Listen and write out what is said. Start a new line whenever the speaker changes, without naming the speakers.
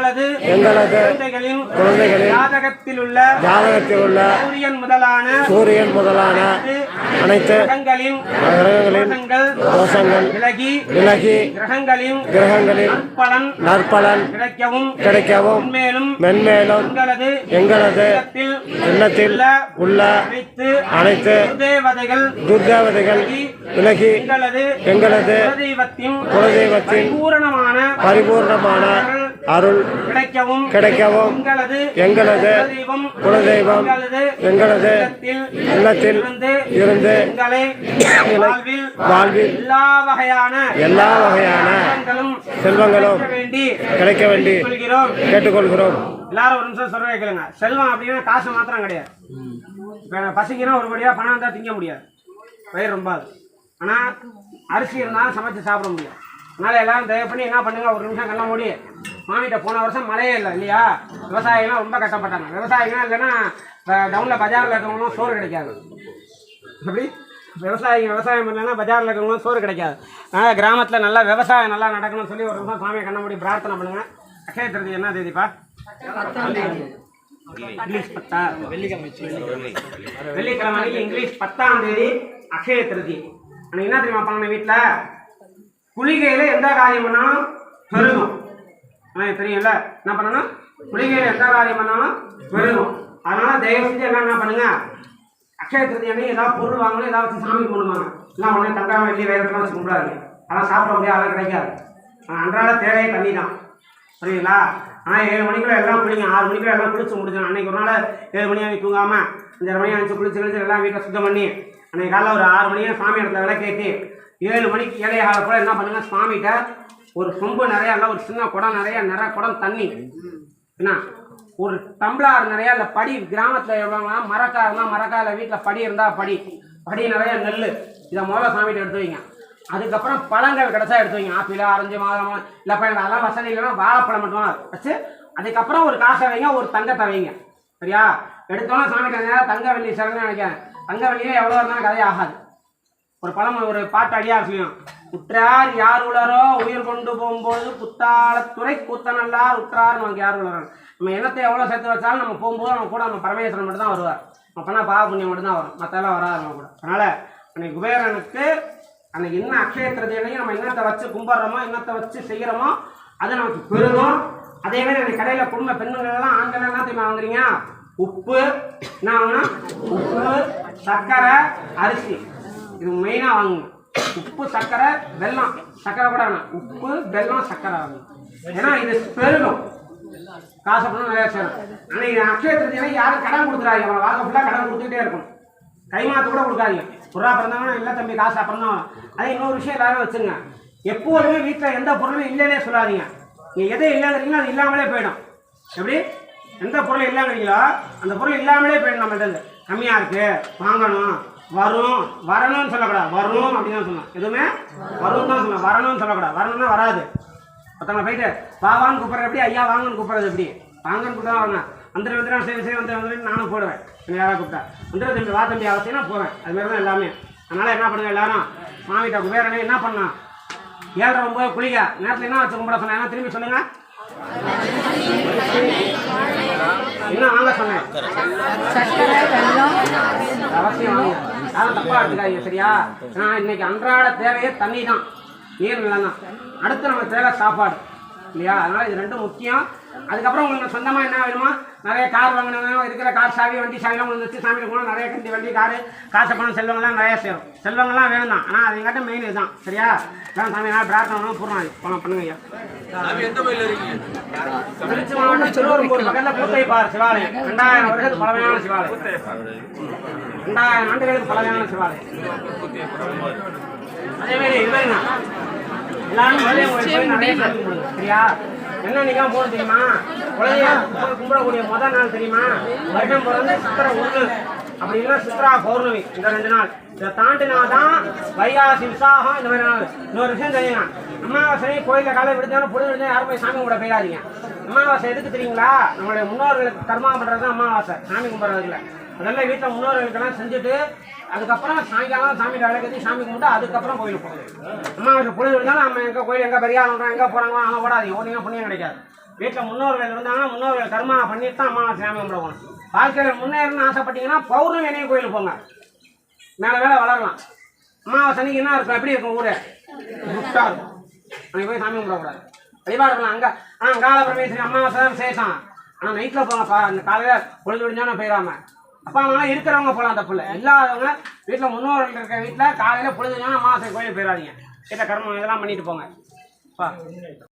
எங்களது குழந்தைகளின் ஜாதகத்தில் உள்ள சூரியன் முதலான அனைத்து கிரகங்களின் தோஷங்கள் விலகி கிரகங்களின் நற்பலன் கிடைக்கவும் மென்மேலும் எங்களது இல்லத்தில் உள்ள அனைத்து துர்தேவதைகள் விலகி எங்களது குலதெய்வத்தின் பரிபூர்ணமான அருள் கிடைக்கவும் எங்களது குலதெய்வம் எங்களது இல்லத்தில் இருந்து வாழ்வில் எல்லா வகையான செல்வங்களும் கிடைக்க வேண்டி கேட்டுக்கொள்கிறோம்.
எல்லாரும் ஒரு நிமிஷம் சொல்றதை கேளுங்க. செல்வம் அப்படின்னா காசு மாத்திரம் கிடையாது. இப்போ பசிக்கிறோம், ஒருபடியா பணம் இருந்தால் திங்க முடியாது, வயிறு ரொம்ப. ஆனால் அரிசி இருந்தாலும் சமைச்சு சாப்பிட முடியும். அதனால் எல்லாரும் தயவு பண்ணி என்ன பண்ணுங்க, ஒரு நிமிஷம் கண்ண மூடி மாமிகிட்ட போன வருஷம் மழையே இல்லை இல்லையா, விவசாயிகள்லாம் ரொம்ப கஷ்டப்பட்டாங்க. விவசாயிகள்லாம் இல்லைன்னா டவுனில் பஜாரில் இருக்கவங்களும் சோறு கிடைக்காது. அப்படி விவசாயம் இல்லைன்னா பஜாரில் இருக்கவங்களும் சோறு கிடைக்காது. அதனால் கிராமத்தில் நல்லா விவசாயம் நல்லா நடக்கணும்னு சொல்லி ஒரு நிமிஷம் சாமியை கண்ண மூடி பிரார்த்தனை பண்ணுங்கள். அக்ஷய திருதி என்ன தேதிப்பா? இங்கிலீஷ் 10 வெள்ளிக்கிழமை அன்னைக்கு இங்கிலீஷ் 10ஆம் தேதி அக்ஷய திருதி. அன்னைக்கு என்ன தெரியுமா பண்ணணும், வீட்டில் குளிகையில் எந்த காரியம் பண்ணாலும் பெருகும். தெரியும்ல, என்ன பண்ணணும், குளிகையில் எந்த காரியம் பண்ணாலும் பெருகும். அதனால தயவு செஞ்சு எல்லாம் என்ன பண்ணுங்க, அக்ஷய திருதி அன்னைக்கு ஏதாவது பொருள் வாங்கணும், ஏதாவது சாமி பண்ணுவாங்க. எல்லாம் உடனே தங்காம வெள்ளி வேறெல்லாம் வச்சு கும்பிடாது, அதெல்லாம் சாப்பிட முடியாது, அதெல்லாம் கிடைக்காது. அன்றாட தேவையை தண்ணி தான், புரியுங்களா? ஆனால் 7 மணிக்குள்ள எல்லாம் குளிங்க, 6 மணிக்குள்ள எல்லாம் குளிச்சு முடிச்சோம். அன்றைக்கி ஒரு நாள் 7 மணி அன்றைக்கி தூங்காமல் 5:30 மணி அனுப்பிச்சு குளிச்சு எல்லாம் வீட்டில் சுத்தம் பண்ணி அன்றைக்கி காலைல ஒரு 6 மணியே சாமி இடத்துல விளக்கேற்றி 7 மணிக்கு 7:15 கூட என்ன பண்ணுங்கள், சாமிகிட்ட ஒரு சொம்பு நிறையா இல்லை, ஒரு சின்ன குடம் நிறைய குடம் தண்ணி, என்ன ஒரு டம்ளார் நிறையா இல்லை படி. கிராமத்தில் எவ்வளோனா மரக்காய் இருந்தால் மரக்காயில், வீட்டில் படி இருந்தால் படி நிறைய நெல், இதை முதல்ல சாமிகிட்ட எடுத்து வைங்க. அதுக்கப்புறம் பழங்கள் கிடச்சா எடுத்து வைங்க, ஆப்பிள், ஆரஞ்சு, மாதுளம்பழம், இல்லை பழம், அதெல்லாம் வசதி இல்லைன்னா வாழைப்பழம் மட்டும் வச்சு அதுக்கப்புறம் ஒரு காசை வைங்க, ஒரு தங்கத்தை வைங்க. சரியா? எடுத்தோன்னா சாமிகிட்ட தங்க வெள்ளி சரணு நினைக்கிறேன். தங்க வெள்ளியே எவ்வளோ இருந்தாலும் கதையே ஆகாது. ஒரு பழம், ஒரு பாட்டு அடியார் சொல்லியும், உற்றார் யார் உளரோ உயிர் கொண்டு போகும்போது புத்தாளத்துறை கூத்தனல்லார் உற்றார் நமக்கு யார் உளரோ. நம்ம எண்ணத்தை எவ்வளோ சேர்த்து வச்சாலும் நம்ம போகும்போது நம்ம கூட நம்ம பரமேஸ்வரன் மட்டும் தான் வருவார். நம்ம பண்ணால் பாவ புண்ணியம் மட்டும்தான் வரும், மற்றெல்லாம் வராது நம்ம கூட. அதனால் அன்னைக்கு குபேரனுக்கு அன்னைக்கு என்ன அக்ஷய திருதியிலையும் நம்ம என்னத்தை வச்சு கும்பிட்றோமோ, என்னத்தை வச்சு செய்கிறோமோ அது நமக்கு பெருகும். அதேமாதிரி அன்றைக்கி கடையில் குடும்ப பெண்ணுங்களெல்லாம் ஆண்கள் என்ன தெரியுமா வாங்குறீங்க, உப்பு என்ன வாங்கினா, உப்பு, சர்க்கரை, அரிசி, இது மெயினாக வாங்குங்க. உப்பு, சர்க்கரை, வெல்லம், சர்க்கரை கூட வேணாம், உப்பு, வெல்லம், சர்க்கரை வாங்குங்க. ஏன்னா இது பெருகும், காசு பண்ணால் நிறையா சேரும். அன்னைக்கு அக்ஷய திருதியில யாரும் கடன் கொடுத்துறாங்க, நம்ம வாழ்க்கை ஃபுல்லாக கடன் கொடுத்துக்கிட்டே இருக்கும். கைமாத்து கூட கொடுக்காதீங்க. புறா பிறந்தாங்கன்னா இல்லை தம்பி காசு அப்புறம் தான். அதே இன்னொரு விஷயம் எல்லாரும் வச்சுங்க, எப்போதுமே வீட்டில் எந்த பொருளும் இல்லைன்னே சொல்லாதீங்க. நீங்கள் எதை இல்லைங்கிறீங்களோ அது இல்லாமலே போயிடும். எப்படி எந்த பொருள் இல்லைங்கிறீங்களோ அந்த பொருள் இல்லாமலே போயிடும். நம்மள்ட்ட கம்மியாக இருக்குது, வாங்கணும், வரணும்னு சொல்லக்கூடாது. வரும் அப்படின்னு தான் சொல்லணும். எதுவுமே வரும் தான் சொல்லணும், வரணும்னு சொல்லக்கூடாது. வரணும்னா வராது. ஒருத்தவங்க போயிட்டு வாவான்னு கூப்பிட்றது எப்படி, ஐயா வாங்கன்னு கூப்பிட்றது எப்படி, வாங்கன்னு கூப்பிட்டா வாங்க, வந்துடும் சரி வந்து நானும் போடுவேன். யாராவது கூப்பிட்டா வந்துடும் தம்பி, வா தம்பி அவசியம்னா போவேன். அதுமாரி தான் எல்லாமே. அதனால் என்ன பண்ணுங்க, எல்லாரும் மாமிட்ட குபேரனே என்ன பண்ணலாம், 7:09 குளிக்க நேரத்தில் என்ன வச்சு கும்பிட சொன்னேன், திரும்பி சொல்லுங்க, என்ன வாங்க சொன்னேன், அவசியம் வாங்க, யாரும் தப்பா எடுத்துக்காதீங்க. சரியா? ஏன்னா இன்னைக்கு அன்றாட தேவையே தண்ணி தான், நீர் நிலம் தான். அடுத்து நம்ம தேவை சாப்பாடு இல்லையா? அதனால் இது ரெண்டும் முக்கியம். அதுக்கப்புறம் உங்களுக்கு சொந்தமாக என்ன வேணுமோ, நிறைய கார் வாங்கினாங்க, இருக்கிற கார் சாவி, வண்டி சாவிலாம் உங்களுக்கு வச்சு சாமியில் போனால் நிறைய கண்டி வண்டி, காரு, காசை பணம், செல்வங்கள்லாம் நிறையா சேரும். செல்வங்கள்லாம் வேணும் தான், ஆனால் அது எங்கிட்ட மெயின் இதுதான். சரியா? அதான் சாமி நான் பிரார்த்தனை பூர்ணம் பணம் பண்ணுங்க ஐயா. திருச்சி மாவட்டம் திருவரும்பூர் பக்கத்தில் பூத்தைப்பார் சிவாலயம், 2000 வருஷத்துக்கு பழமையான சிவாலயம், 2000 ஆண்டுகளுக்கு பழமையான சிவாலயம். அதேமாரி இதுமாதிரிண்ணா எல்லாரும் நிறைய சாமி கும்பிடுங்க. சரியா? என்ன நீங்கள் போகணும் தெரியுமா, குழந்தைய கும்பிடக்கூடிய முதல் நாள் தெரியுமா, வருடம் பிறந்து சித்திரை 1 அப்படி இல்லைன்னா சித்ரா பௌர்ணமி, இந்த 2 நாள். இதை தாண்டினா தான் வைகாசி விசாகம், இந்த மாதிரி நாள். இன்னொரு விஷயம் தெரியுங்க, அமாவாசை கோயிலில் காலை விடுத்தாலும் பொழுது விடுத்தா யாரும் போய் சாமி கும்பிட போயிடாதீங்க. அமாவாசை எதுக்கு தெரியுங்களா, நம்மளுடைய முன்னோர்களுக்கு கர்மா பண்ணுறது தான் அமாவாசை, சாமி கும்பிட்றதுல. அதெல்லாம் வீட்டில் முன்னோர்களுக்கெல்லாம் செஞ்சுட்டு அதுக்கப்புறம் சாயங்காலம் சாமிகிட்ட விளக்கத்தி சாமி கும்பிட்டு அதுக்கப்புறம் கோயிலுக்கு போகுது. அமாவாசை பொழுது விடுத்தாலும் நம்ம எங்கே கோயில் எங்கே பெரியார் எங்கே போகிறாங்களோ ஆனால் ஓடாதீங்க, ஓடினா புண்ணியம் கிடைக்காது. வீட்டில் முன்னோர்கள் இருந்தாங்கன்னா முன்னோர்கள் கர்மா பண்ணிட்டு தான் அம்மாவாசை சாமி கும்பிடுவோம். வாழ்க்கையில் முன்னேறணும்னு ஆசைப்பட்டீங்கன்னா பௌர்ணமி அன்னைக்கு கோயிலுக்கு போங்க, மேலே மேலே வளரலாம். அம்மாவாசை அன்னைக்கு என்ன இருக்கும், எப்படி இருக்கும் ஊர்? குட்டாக இருக்கும். அன்னைக்கு போய் சாமி கும்பிடக்கூடாது, வழிபாடு பண்ணலாம். அங்கே ஆனால் கால பிரவேசம் அம்மாவாசை தான் விசேஷம். ஆனால் நைட்டில் போங்கப்பா, அந்த காலையில் பொழுது விடிஞ்சானே போயிடாம. அப்பா அம்மாலாம் இருக்கிறவங்க போகலாம், தப்பு இல்லை. இல்லாதவங்க வீட்டில் முன்னோர்கள் இருக்கிற வீட்டில் காலையில் பொழுது விடிஞ்சாலும் அம்மாவாசை கோயிலுக்கு போயிடாதீங்க. வீட்டில் கர்மம் இதெல்லாம் பண்ணிட்டு போங்க.